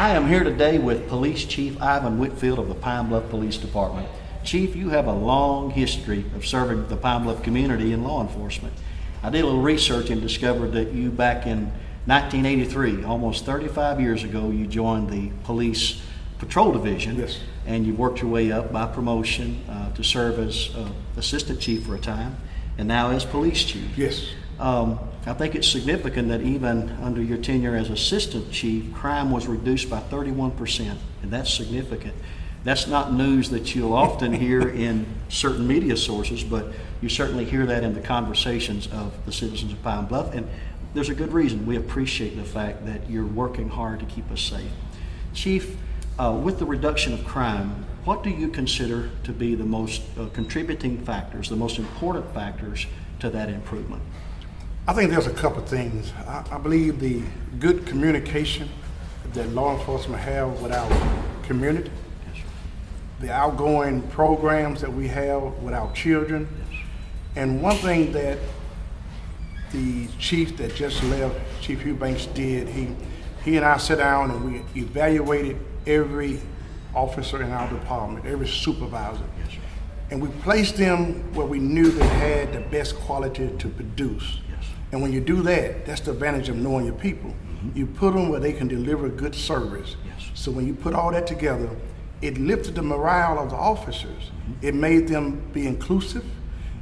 I am here today with Police Chief Ivan Whitfield of the Pine Bluff Police Department. Chief, you have a long history of serving the Pine Bluff community in law enforcement. I did a little research and discovered that you, back in 1983, almost 35 years ago, you joined the Police Patrol Division. Yes. And you worked your way up by promotion to serve as Assistant Chief for a time, and now as Police Chief. Yes. I think it's significant that even under your tenure as Assistant Chief, crime was reduced by 31%, and that's significant. That's not news that you'll often hear in certain media sources, but you certainly hear that in the conversations of the citizens of Pine Bluff, and there's a good reason. We appreciate the fact that you're working hard to keep us safe. Chief, with the reduction of crime, what do you consider to be the most contributing factors, the most important factors to that improvement? I think there's a couple of things. I believe the good communication that law enforcement have with our community, Yes, sir. the outgoing programs that we have with our children, Yes. and one thing that the chief that just left, Chief Eubanks, did, he and I sat down and we evaluated every officer in our department, every supervisor, Yes, sir. and we placed them where we knew they had the best quality to produce. Yes. And when you do that, that's the advantage of knowing your people. Mm-hmm. You put them where they can deliver good service. Yes. So when you put all that together, it lifted the morale of the officers. Mm-hmm. It made them be inclusive.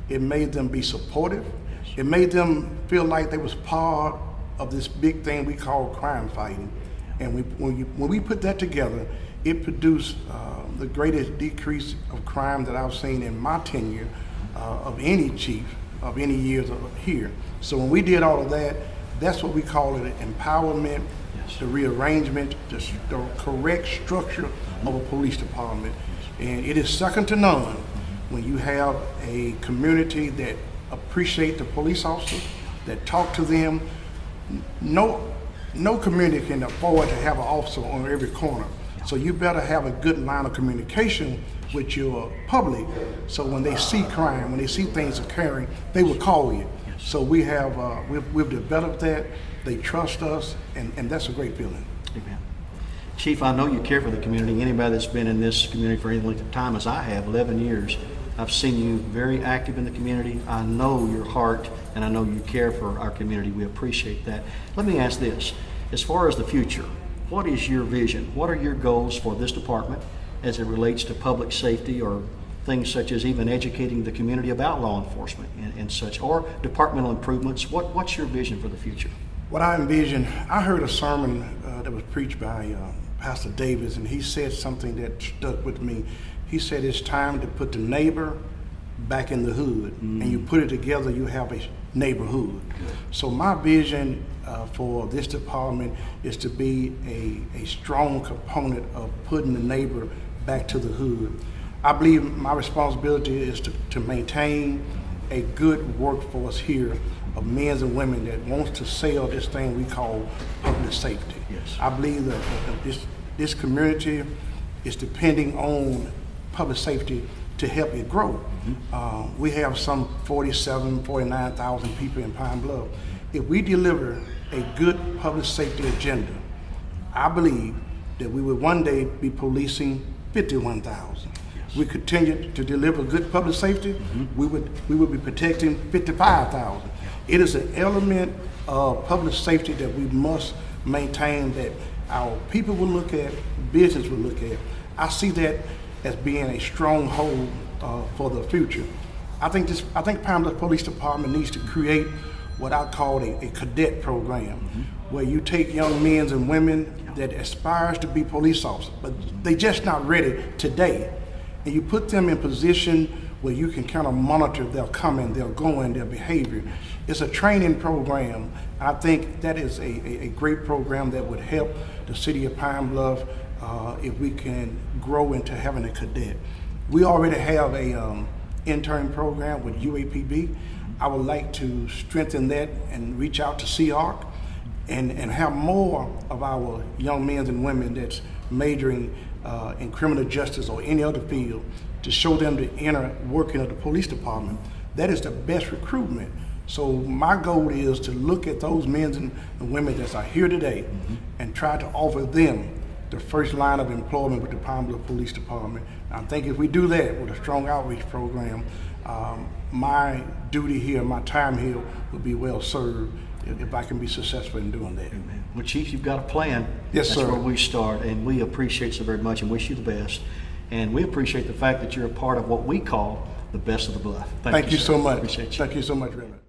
It made them be supportive. Yes. It made them feel like they was part of this big thing we call crime fighting. And when we put that together, it produced the greatest decrease of crime that I've seen in my tenure of any chief of any years here. So when we did all of that, that's what we call it, empowerment, Yes. the rearrangement, the correct structure of a police department. And it is second to none when you have a community that appreciate the police officers, that talk to them. No community can afford to have an officer on every corner. So you better have a good line of communication with your public, so when they see crime, when they see things occurring, they will call you. So we have, we've developed that. They trust us, and that's a great feeling. Amen. Chief, I know you care for the community. Anybody that's been in this community for any length of time, as I have, 11 years, I've seen you very active in the community. I know your heart, and I know you care for our community. We appreciate that. Let me ask this. As far as the future, what is your vision? What are your goals for this department as it relates to public safety, or things such as even educating the community about law enforcement and such, or departmental improvements? What's your vision for the future? What I envision, I heard a sermon that was preached by Pastor Davis, and he said something that stuck with me. He said it's time to put the neighbor back in the hood, and you put it together, you have a neighborhood. Good. So my vision for this department is to be a strong component of putting the neighbor back to the hood. I believe my responsibility is to maintain a good workforce here of men and women that wants to sell this thing we call public safety. Yes. I believe that this community is depending on public safety to help it grow. We have some 49,000 people in Pine Bluff. If we deliver a good public safety agenda, I believe that we will one day be policing 51,000. We continue to deliver good public safety, we would be protecting 55,000. It is an element of public safety that we must maintain, that our people will look at, business will look at. I see that as being a stronghold for the future. I think Pine Bluff Police Department needs to create what I call a cadet program, where you take young men and women that aspires to be police officers, but they just not ready today. And you put them in position where you can kind of monitor their coming, their going, their behavior. It's a training program. I think that is a great program that would help the city of Pine Bluff if we can grow into having a cadet. We already have a intern program with UAPB. I would like to strengthen that and reach out to CARC and have more of our young men and women that's majoring in criminal justice or any other field, to show them the inner working of the police department. That is the best recruitment. So my goal is to look at those men and women that are here today and try to offer them the first line of employment with the Pine Bluff Police Department. I think if we do that with a strong outreach program, my duty here, my time here will be well served if I can be successful in doing that. Well, Chief, you've got a plan. Yes, sir. That's where we start, and we appreciate so very much and wish you the best. And we appreciate the fact that you're a part of what we call the best of the Bluff. Thank you sir. so much. Appreciate you. Thank you so much, Reverend.